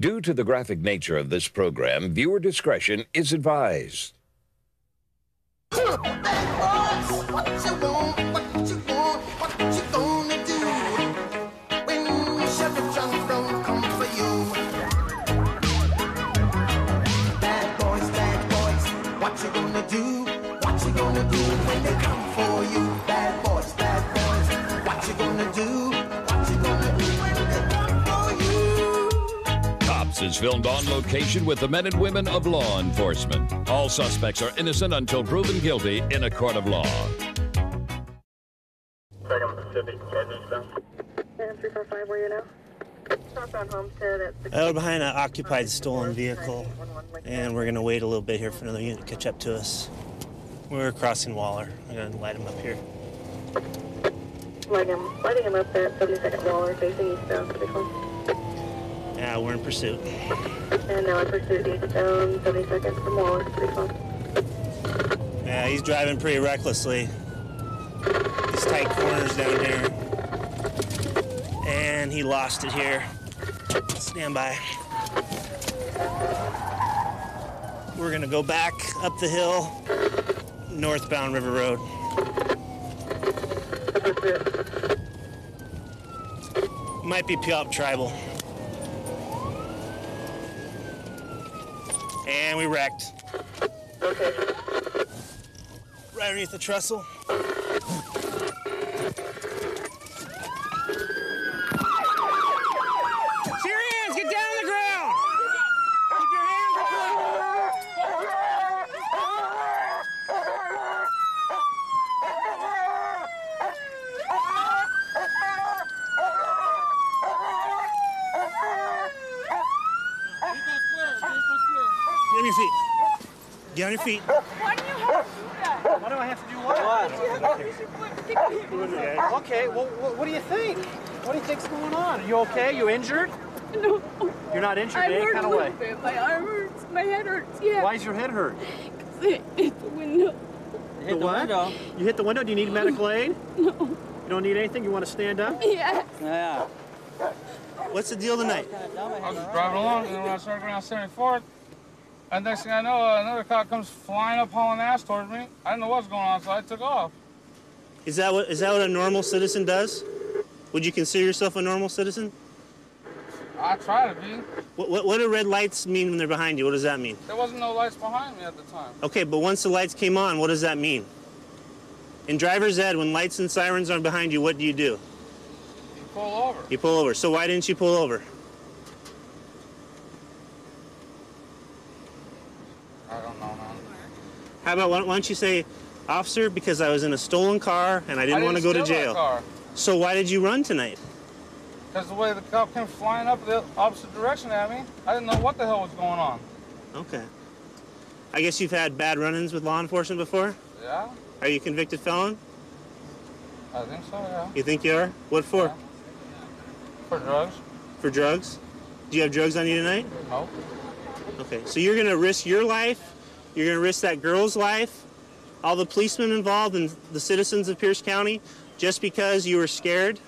Due to the graphic nature of this program, viewer discretion is advised. Is filmed on location with the men and women of law enforcement. All suspects are innocent until proven guilty in a court of law. 345, where are you now? We're behind an occupied stolen vehicle, and we're going to wait a little bit here for another unit to catch up to us. We're crossing Waller. I'm going to light him up here. Lighting him up there at 72nd Waller, facing eastbound, 31. Yeah, we're in pursuit. And now in pursuit eastbound, 72nd from Waller, 31. Yeah, he's driving pretty recklessly. These tight corners down here. And he lost it here. Stand by. We're going to go back up the hill, northbound River Road. Might be Puyallup Tribal. And we wrecked. Okay. Right underneath the trestle. Syrians, get down on the ground! Keep your hands up. Get on your feet. Get on your feet. Why do you have to do that? Why do I have to do what? Okay, well, what do you think? What do you think's going on? Are you okay? You injured? No. You're not injured I'm in any hurt kind a of way? little bit. My arm hurts. My head hurts, yeah. Why is your head hurt? Because it hit the window. You hit the window? You hit the window? Do you need medical aid? No. You don't need anything? You want to stand up? Yeah. Yeah. What's the deal tonight? I was just driving along, and when I started going down 74th, and next thing I know, another car comes flying up hauling ass towards me. I didn't know what was going on, so I took off. Is that what a normal citizen does? Would you consider yourself a normal citizen? I try to be. What do red lights mean when they're behind you? What does that mean? There wasn't no lights behind me at the time. Okay, but once the lights came on, what does that mean? In driver's ed, when lights and sirens are behind you, what do? You pull over. You pull over. So why didn't you pull over? I don't know, man. How about, why don't you say, officer, because I was in a stolen car and I didn't want to go to jail. Car. So why did you run tonight? Because the way the cop came flying up the opposite direction at me, I didn't know what the hell was going on. Okay. I guess you've had bad run-ins with law enforcement before? Yeah. Are you a convicted felon? I think so, yeah. You think you are? What for? Yeah. For drugs. For drugs? Do you have drugs on you tonight? No. Okay, so you're going to risk your life, you're going to risk that girl's life, all the policemen involved and the citizens of Pierce County, just because you were scared?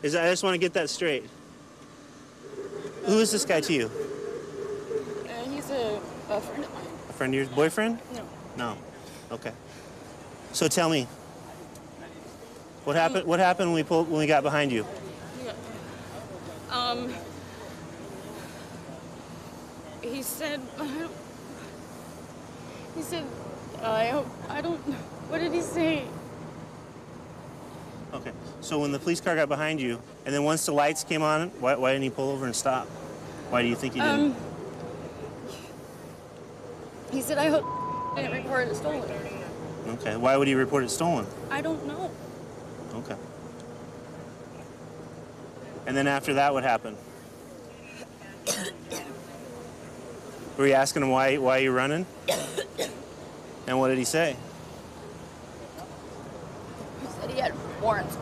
I just want to get that straight. Who is this guy to you? He's a friend of mine. A friend of yours? Boyfriend? No. No. Okay. So tell me, what happened? What happened when we got behind you? He said, I don't, what did he say? Okay. So when the police car got behind you, and then once the lights came on, why didn't he pull over and stop? Why do you think he didn't? He said, I hope didn't report it stolen. Okay. Why would he report it stolen? I don't know. Okay. And then after that, what happened? Were you asking him why you running? And what did he say? He said he had warrants.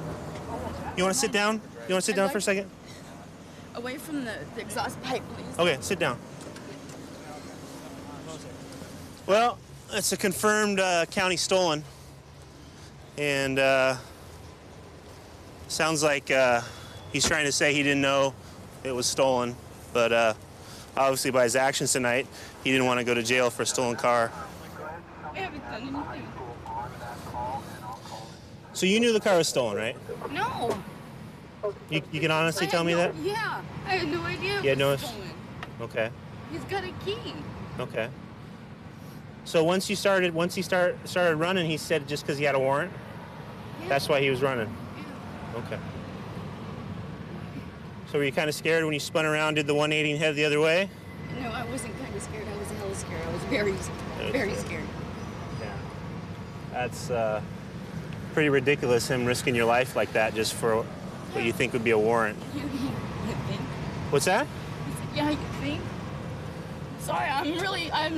You want to sit down? You want to sit down for a second? Away from the exhaust pipe, please. Okay, sit down. Well, it's a confirmed county stolen. And sounds like he's trying to say he didn't know it was stolen. But obviously by his actions tonight, he didn't want to go to jail for a stolen car. I haven't done anything. So you knew the car was stolen, right? No. You can honestly tell me that? Yeah, I had no idea. You had no. Stolen. Okay. He's got a key. Okay. So once he started running, he said just because he had a warrant. Yeah. That's why he was running. Yeah. Okay. So were you kind of scared when you spun around, did the 180 and headed the other way? No, I wasn't kind of scared. I was hella scared. I was very scared. Yeah. That's pretty ridiculous, him risking your life like that just for what you think would be a warrant. You think? What's that? He said, yeah, you think? Sorry, I'm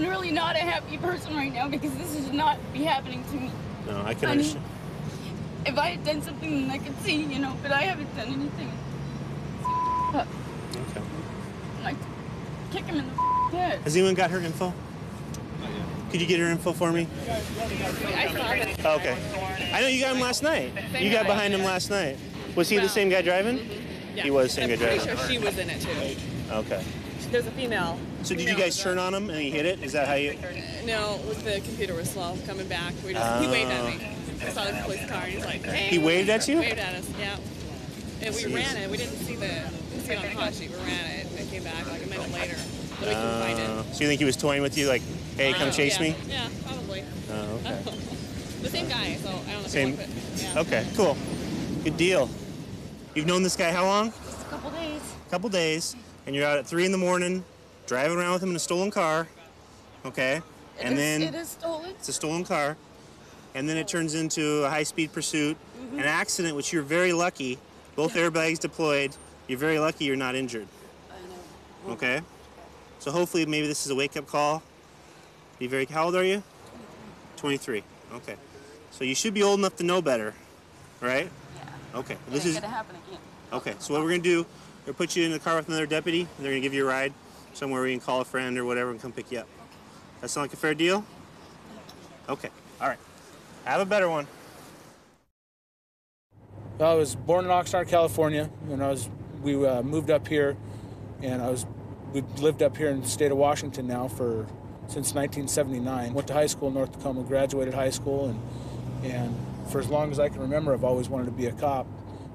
really not a happy person right now because this should not be happening to me. No, I can understand. If I had done something, I could see, but I haven't done anything. Okay. Like, kick him in the head. Has anyone got her info? Could you get her info for me? I saw it. Oh, okay. I know you got him last night. You got behind him last night. Was he the same guy driving? Yeah. He was the same guy driving. I'm pretty sure she was in it too. Okay. There's a female. So did you guys turn on him and he hit it? Is that how you? No, the computer was slow coming back. He waved at me. I saw the police car and he's like, hey. He waved at you? Waved at us, yeah. And we ran it. We didn't see it on the hot sheet. We ran it and it came back like a minute later. But we couldn't find it. So you think he was toying with you, like, hey, come chase me? Yeah, probably. Oh, okay. The same guy, so I don't know if Same. he looked it. Yeah. Okay, cool. Good deal. You've known this guy how long? Just a couple days. A couple days, and you're out at 3 in the morning, driving around with him in a stolen car. Okay, It is stolen. It's a stolen car, and then it turns into a high-speed pursuit, an accident, which you're very lucky. Both airbags deployed. You're very lucky you're not injured. I know. Okay, so hopefully maybe this is a wake-up call. How old are you? 23. Okay, so you should be old enough to know better, right? Yeah. Okay. This is gonna happen again. Okay, so what we're gonna do, we're gonna put you in the car with another deputy, and they're gonna give you a ride somewhere where you can call a friend or whatever and come pick you up. Okay. That sound like a fair deal? Okay, all right. Have a better one. I was born in Oxnard, California, and we moved up here, and we lived up here in the state of Washington now since 1979. Went to high school in North Tacoma, graduated high school, and for as long as I can remember, I've always wanted to be a cop.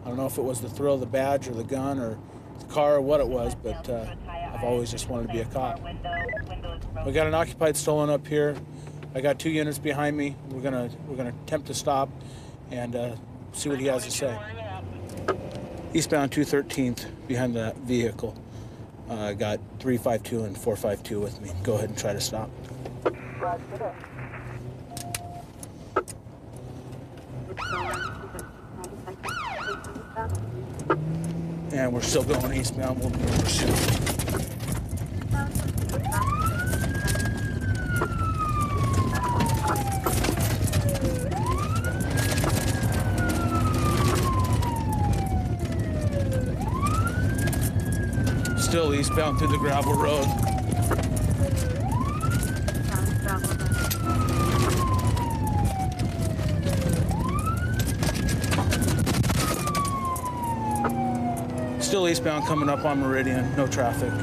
I don't know if it was the thrill of the badge or the gun or the car or what it was, but I've always just wanted to be a cop. We got an occupied stolen up here. I got 2 units behind me. We're gonna attempt to stop and see what he has to say. Eastbound 213th behind the vehicle. I got 352 and 452 with me. Go ahead and try to stop. And we're still going eastbound. We'll be in pursuit. Still eastbound through the gravel road. Still eastbound coming up on Meridian, no traffic.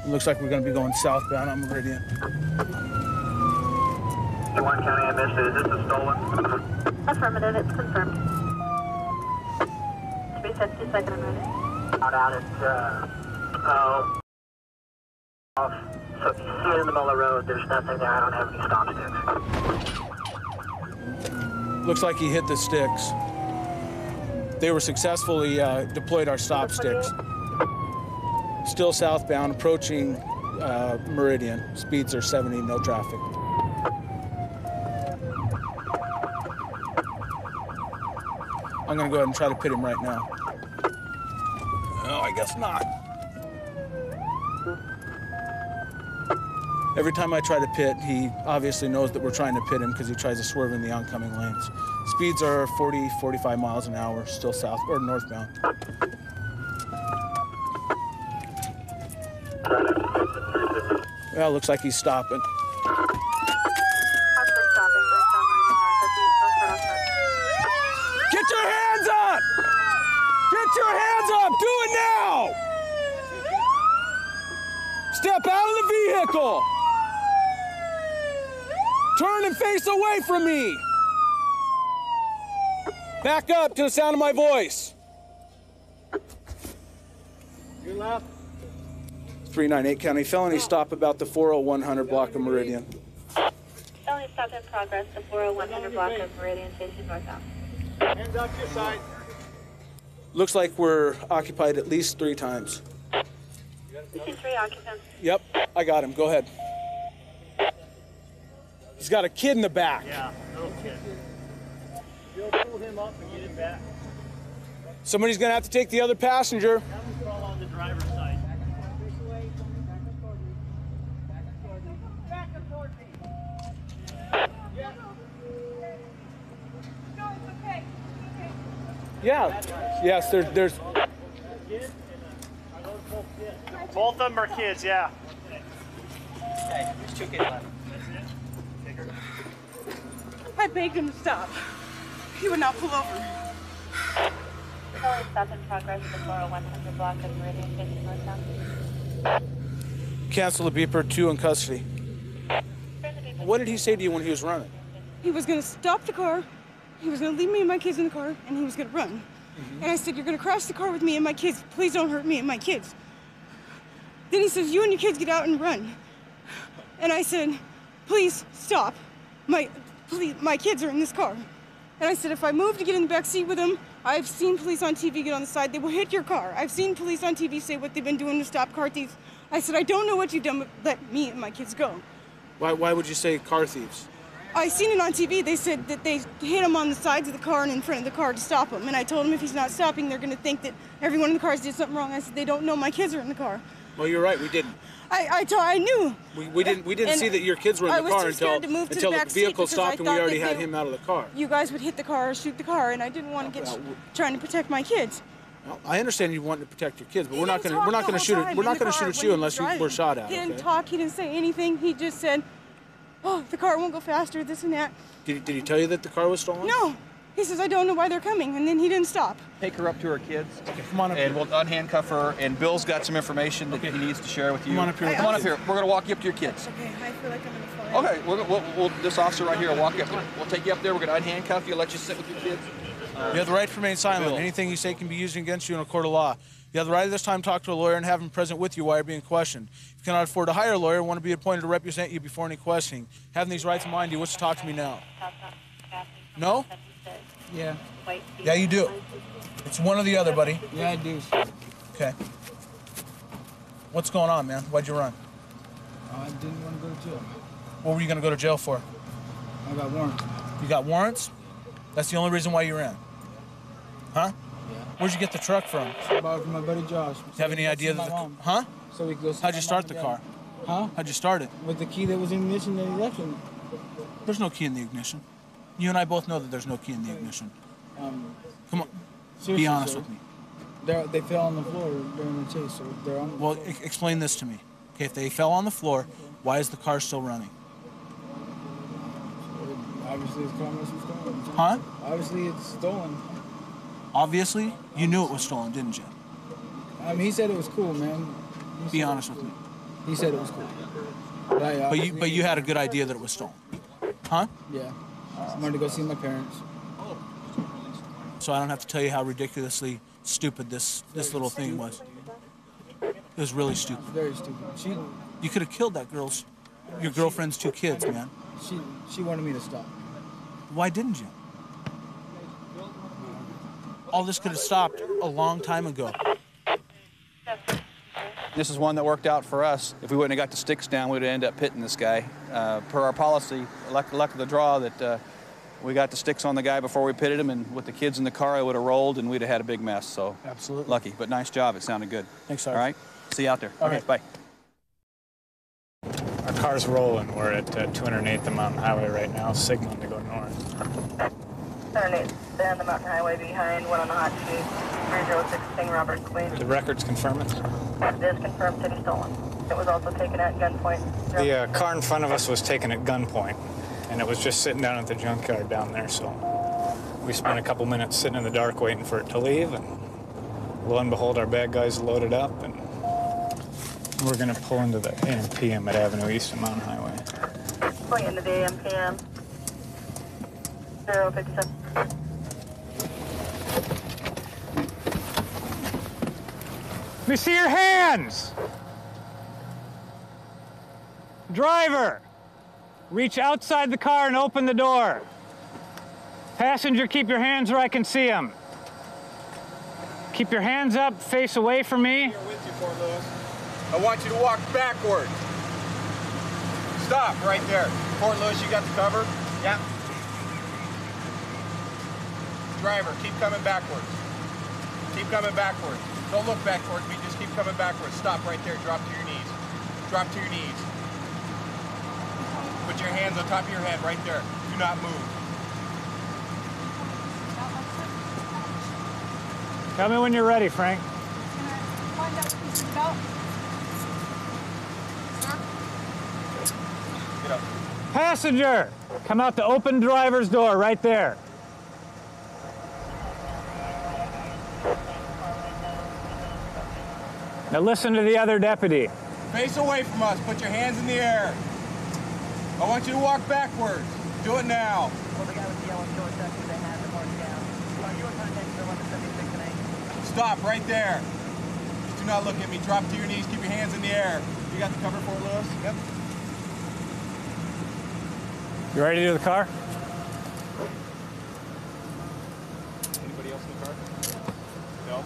It looks like we're going to be going southbound on Meridian. 1 County, I missed it. Is this a stolen? Affirmative, it's confirmed. 350, second and ready. Out at, off. So if you see it in the middle of the road, there's nothing there. I don't have any stop sticks. Looks like he hit the sticks. They were successfully deployed our stop sticks. Still southbound, approaching Meridian. Speeds are 70, no traffic. I'm gonna go ahead and try to pit him right now. Oh, I guess not. Every time I try to pit, he obviously knows that we're trying to pit him because he tries to swerve in the oncoming lanes. Speeds are 40, 45 miles an hour, still south or northbound. Well, looks like he's stopping. Possibly stopping, but Step out of the vehicle! Turn and face away from me! Back up to the sound of my voice. Your left. 398 County felony stop about the 40100 block of Meridian. Felony stop in progress, the 40100 block of Meridian, facing northbound. Hands up to your side. Looks like we're occupied at least 3 times. We see 3 occupants. Yep, I got him. Go ahead. He's got a kid in the back. Yeah, little kid. You'll pull him up and get him back. Somebody's gonna have to take the other passenger. Have him crawl on the driver's side. Back up towards me. Yeah. Yes, there's. Both of them are kids, yeah. I begged him to stop. He would not pull over. Felony stop in progress, the 40100 block of Meridian, facing northbound. Cancel the beeper, 2 in custody. What did he say to you when he was running? He was going to stop the car. He was going to leave me and my kids in the car, and he was going to run. And I said, you're going to crash the car with me and my kids. Please don't hurt me and my kids. Then he says, you and your kids get out and run. And I said, please stop. My kids are in this car. And I said, if I move to get in the back seat with them, I've seen police on TV get on the side. They will hit your car. I've seen police on TV say what they've been doing to stop car thieves. I said, I don't know what you've done, but let me and my kids go. Why would you say car thieves? I seen it on TV. They said that they hit him on the sides of the car and in front of the car to stop him. And I told him if he's not stopping, they're going to think that everyone in the cars did something wrong. I said, they don't know my kids are in the car. Well, you're right. We didn't. I knew. We didn't see that your kids were in the car until the vehicle stopped and we already had him out of the car. You guys would hit the car or shoot the car, and I didn't want to get trying to protect my kids. Well, I understand you want to protect your kids, but we're not going to shoot it. We're not going to shoot at you unless you were shot at. He didn't talk. He didn't say anything. He just said, "Oh, the car won't go faster. This and that." Did he tell you that the car was stolen? No. He says, I don't know why they're coming, and then he didn't stop. Take her up to her kids. Okay, come on up and here. we'll unhandcuff her, and Bill's got some information that he needs to share with you. Come on up here. Come on up here. We're going to walk you up to your kids. Okay, I feel like I'm going to fall. Okay, this officer right here will walk you up. We'll take you up there. We're going to unhandcuff you, let you sit with your kids. You have the right to remain silent. Bill. Anything you say can be used against you in a court of law. You have the right at this time to talk to a lawyer and have him present with you while you're being questioned. If you cannot afford to hire a lawyer, want to be appointed to represent you before any questioning. Having these rights in mind, do you wish to talk to me now? No? Yeah. Yeah, you do. It's one or the other, buddy. Yeah, I do. Okay. What's going on, man? Why'd you run? I didn't want to go to jail. What were you going to go to jail for? I got warrants. You got warrants? That's the only reason why you ran? Huh? Yeah. Where'd you get the truck from? I bought it from my buddy Josh. Do you have any idea that the... Huh? So we go. How'd you start the car? Huh? How'd you start it? With the key that was in the ignition that he left in it. There's no key in the ignition. You and I both know that there's no key in the ignition. Come on. Be honest sir. with me. They fell on the floor during the chase, so they're on the Well, floor. explain this to me. Okay, if they fell on the floor, why is the car still running? Obviously, his car was stolen. Huh? Obviously, it's stolen. Obviously, you knew it was stolen, didn't you? I mean, he said it was cool, man. Be honest with me. He said it was cool. But you had a good idea that it was stolen. Huh? Yeah. I wanted to go see my parents. So I don't have to tell you how ridiculously stupid this little thing was. It was really stupid. Very stupid. You could have killed that your girlfriend's 2 kids, man. She wanted me to stop. Why didn't you? All this could have stopped a long time ago. This is one that worked out for us. If we wouldn't have got the sticks down, we'd have ended up hitting this guy. Per our policy, luck of the draw that we got the sticks on the guy before we pitted him, and with the kids in the car, it would have rolled and we'd have had a big mess. So absolutely lucky, but nice job. It sounded good. Thanks, sir. All right, see you out there. All okay, right. bye. Our car's rolling. We're at 208th Mountain Highway right now, signaling to go north. 208th, stay on the mountain highway behind, one on the hot sheet, 306 King Robert Queen. The records confirm it? It is confirmed to be stolen. It was also taken at gunpoint. The car in front of us was taken at gunpoint, and it was just sitting down at the junkyard down there, so we spent a couple minutes sitting in the dark waiting for it to leave, and lo and behold, our bad guys loaded up, and We're going to pull into the AM/PM at Avenue East and Mountain Highway. Pulling into the AM/PM. 057. Let me see your hands! Driver, reach outside the car and open the door. Passenger, keep your hands where I can see them. Keep your hands up, face away from me. Here with you, Fort Lewis. I want you to walk backwards. Stop right there. Fort Lewis, you got the cover? Yeah. Driver, keep coming backwards. Keep coming backwards. Don't look back towards me, just keep coming backwards. Stop right there, drop to your knees. Drop to your knees. Put your hands on top of your head right there. Do not move. Tell me when you're ready, Frank. Get up. Passenger, come out the open driver's door right there. Now listen to the other deputy. Face away from us. Put your hands in the air. I want you to walk backwards. Do it now. Well, the guy with the yellow shorts, that's who they had the mark down. You were contact the 176 and 8. Stop right there. Just do not look at me. Drop to your knees. Keep your hands in the air. You got the cover, Fort Lewis? Yep. You ready to do the car? Anybody else in the car? No?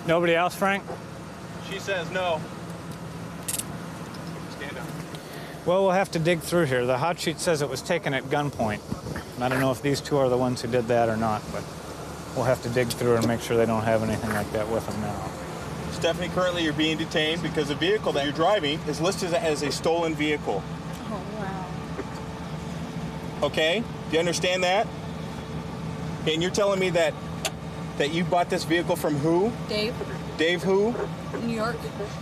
Nobody else, Frank? She says no. Stand up. Well, we'll have to dig through here. The hot sheet says it was taken at gunpoint. I don't know if these two are the ones who did that or not, but we'll have to dig through and make sure they don't have anything like that with them now. Stephanie, currently you're being detained because the vehicle that you're driving is listed as a stolen vehicle. Oh, wow. Okay? Do you understand that? Okay, and you're telling me that you bought this vehicle from who? Dave. Dave who? New York.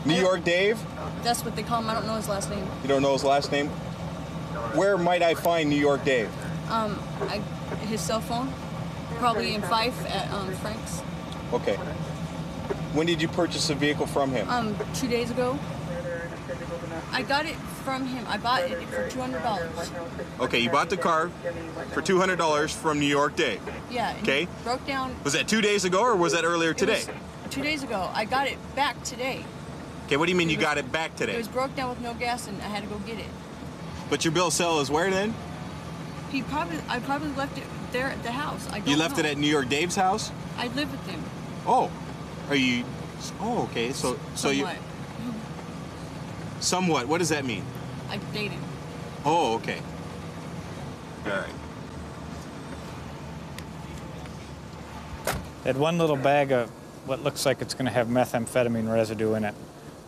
New York Dave? That's what they call him. I don't know his last name. You don't know his last name? Where might I find New York Dave? His cell phone. Probably in Fife at Frank's. Okay. When did you purchase a vehicle from him? 2 days ago. I got it from him. I bought it for $200. Okay, you bought the car for $200 from New York Dave. Yeah. Okay. Broke down. Was that 2 days ago or was that earlier today? 2 days ago. I got it back today. Okay, what do you mean you got it back today? It was broke down with no gas and I had to go get it. But your bill of sale is where then? I probably left it there at the house. I don't You left know. it at New York Dave's house? I live with him. Oh. Are you... Oh, okay. So you... Somewhat. Somewhat. What does that mean? I dated. Oh, okay. All right. They had one little bag of what looks like it's going to have methamphetamine residue in it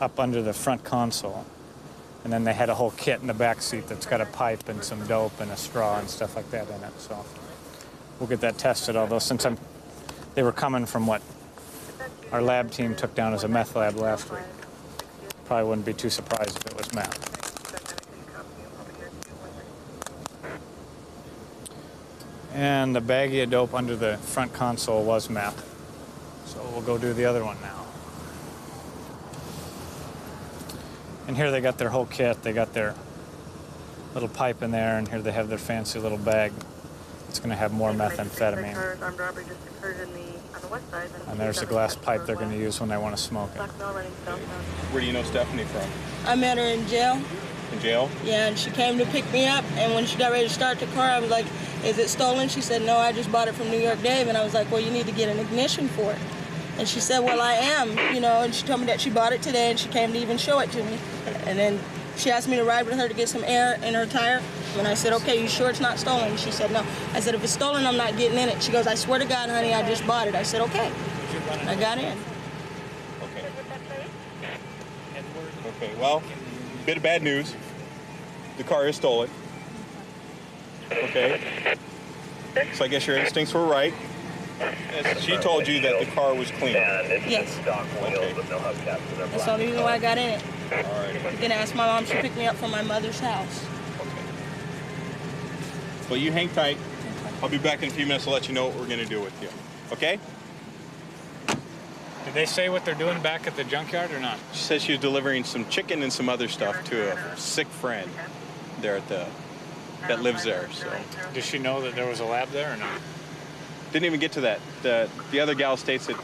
up under the front console. And then they had a whole kit in the back seat that's got a pipe and some dope and a straw and stuff like that in it. So we'll get that tested, although since they were coming from what our lab team took down as a meth lab last week. Probably wouldn't be too surprised if it was meth. And the baggie of dope under the front console was meth. So we'll go do the other one now. And here they got their whole kit. They got their little pipe in there, and here they have their fancy little bag. It's going to have more methamphetamine. And there's the glass pipe they're going to use when they want to smoke it. Where do you know Stephanie from? I met her in jail. In jail? Yeah, and she came to pick me up, and when she got ready to start the car, I was like, is it stolen? She said, no, I just bought it from New York Dave. And I was like, well, you need to get an ignition for it. And she said, well, I am, you know, and she told me that she bought it today, and she came to even show it to me. And then she asked me to ride with her to get some air in her tire. And I said, okay, you sure it's not stolen? She said, no. I said, if it's stolen, I'm not getting in it. She goes, I swear to God, honey, I just bought it. I said, okay. I got in. Okay. Okay, well, bit of bad news. The car is stolen. Okay. So I guess your instincts were right. She told you that the car was clean. Yes. Okay. That's the only reason why I got in it. All right. Then I asked my mom, she picked me up from my mother's house. Well, you hang tight. I'll be back in a few minutes to let you know what we're going to do with you. Okay? Did they say what they're doing back at the junkyard or not? She said she was delivering some chicken and some other stuff to a sick friend there at that lives there. So. Does she know that there was a lab there or not? Didn't even get to that. The other gal states that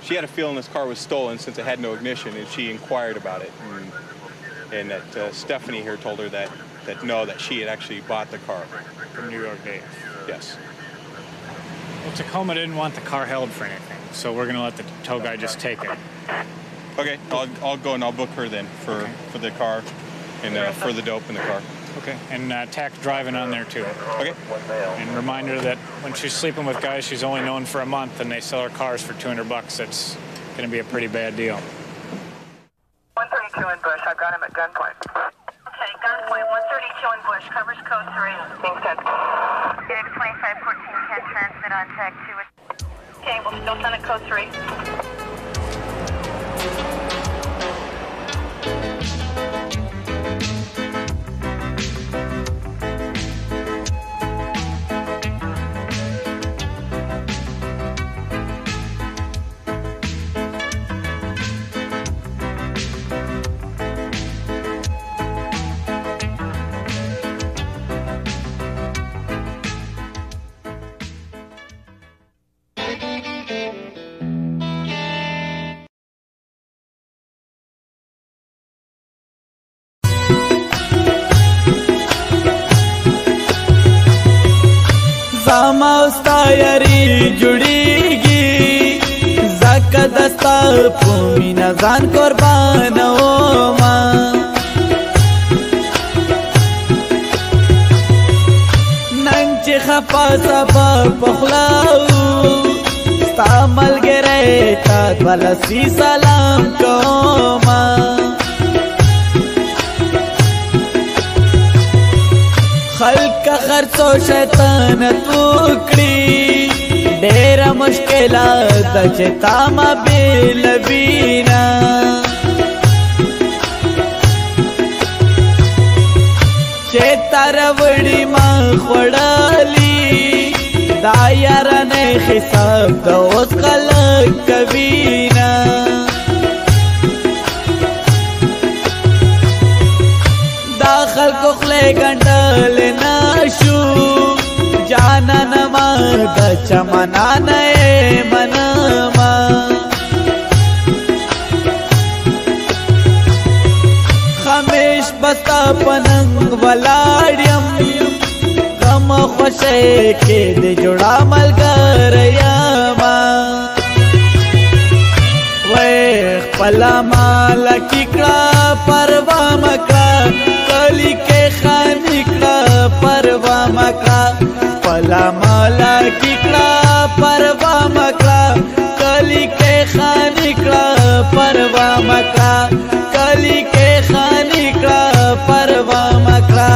she had a feeling this car was stolen since it had no ignition, and she inquired about it. And that Stephanie here told her that no, that she had actually bought the car. From New York Day? Yes. Well, Tacoma didn't want the car held for anything, so we're going to let the tow guy just take it. Okay, I'll go and I'll book her then for the car and for the dope in the car. Okay, and tack driving on there too. Okay. And remind her that when she's sleeping with guys she's only known for a month and they sell her cars for $200, that's going to be a pretty bad deal. 132 in Bush, I've got him at gunpoint. Okay, gunpoint, 132 in Bush, covers code 3. Being sent. David 2514 can transmit on tag 2. Okay, we'll still send it code 3. زماستا یاری جوړیږي زکه دستا په مینا ځان قربان وما نن چې خفا سبا پخلاو ستا ملګری تا ولسی سلام کوما خلق خرڅو شیطان توکړي ډېر مشکلات چې تا ما بیل بینا چې تر وړي ما خړالي دا یار نه حساب د اوس خلق کوینا خلقو خلی گندل ناشو جانا نما دا چمنا نئے منما خمیش بستا پننگ ولاڑیم غم خوشے کے دے جوڑا ملگر یاما ویخ پلا مالا ککڑا پروا مکڑا کلی کے خانکڑا پروا مکڑا پلا مالا ککڑا پروا مکڑا کلی کے خانکڑا پروا مکڑا کلی کے خانکڑا پروا مکڑا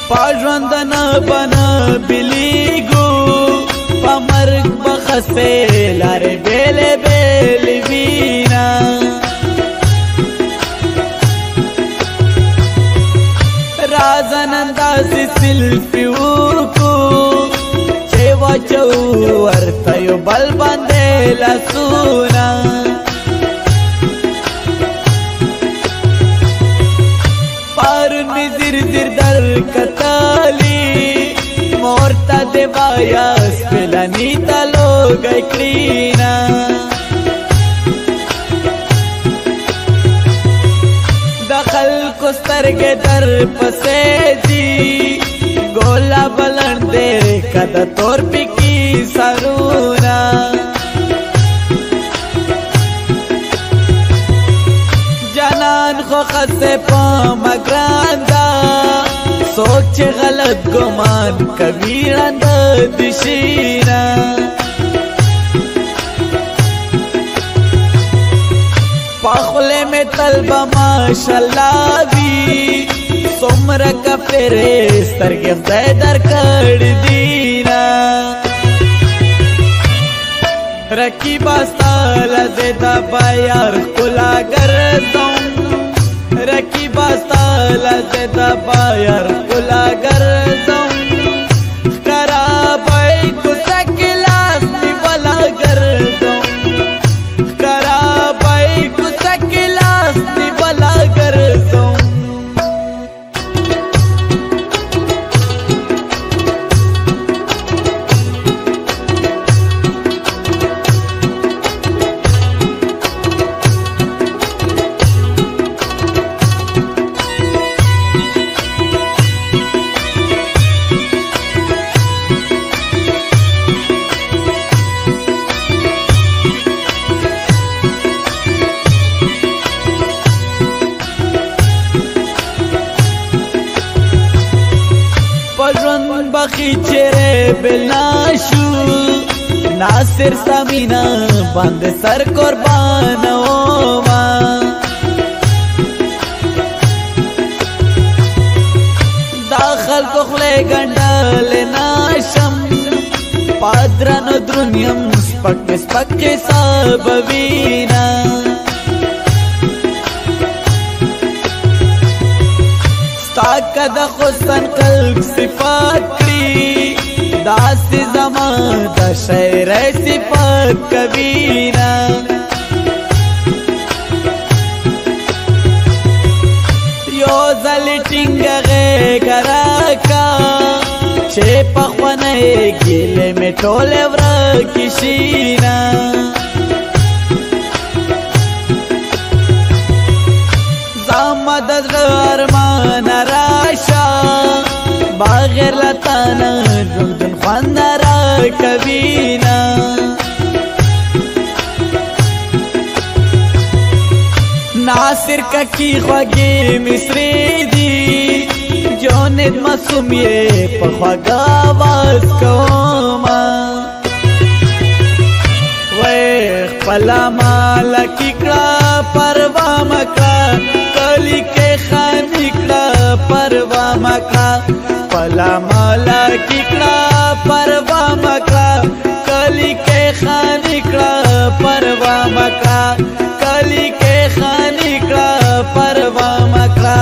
پاژوندنا بنا بلیگو پمرگ بخسے لارے بیلے بیلی وینا رازن اندازی سلفیو کو چیوا چو ورطیو بل بندے لسونا پارون می زیر زیر در کتالی مورتا دیوایا سپلانی تلو گئی کرینا دخل کسترگ در پسیدی گولا بلندے کدا تور پکی سرونا جانان خو خسته پا مگراندا सोच गलत गुमान कभी रंद दिशीना पाखले में तलबा माशाल्लाह भी सोमरा का फेरे सरगे दर कर दीना रकी बास्ताल देता बायार कुला कर रकी बास्ताल देता बायार कुला कर करा बाई कुसकिलास निवला कर करा बाई कुसकिलास निवला कर खींचे बेलाशू नासिर समीना बंद सर कुर्बान ओमा दाखल कोखले गंडल नाशम पाद्रन द्रुन्यम स्पक सबवीना ताकद खुसन कल्ब सिफात दास जमा दशहर सिफात कबीरा यो जल टिंगे करा का छे पखवने गिले में टोले व्र किशीना मदद अरमान राशा बागेर लताना जुमदन खानरा कबीना नासिर की ख्वागे मिसरी दी जोनिद मासूम ये पख्वागा आवाज कोमा वे पला माला किकड़ा परवा मका कली के खानिकड़ा परवा मका पला माला किकड़ा परवा मका कली के खानिकड़ा परवा मका कली के खानिकड़ा परवा मका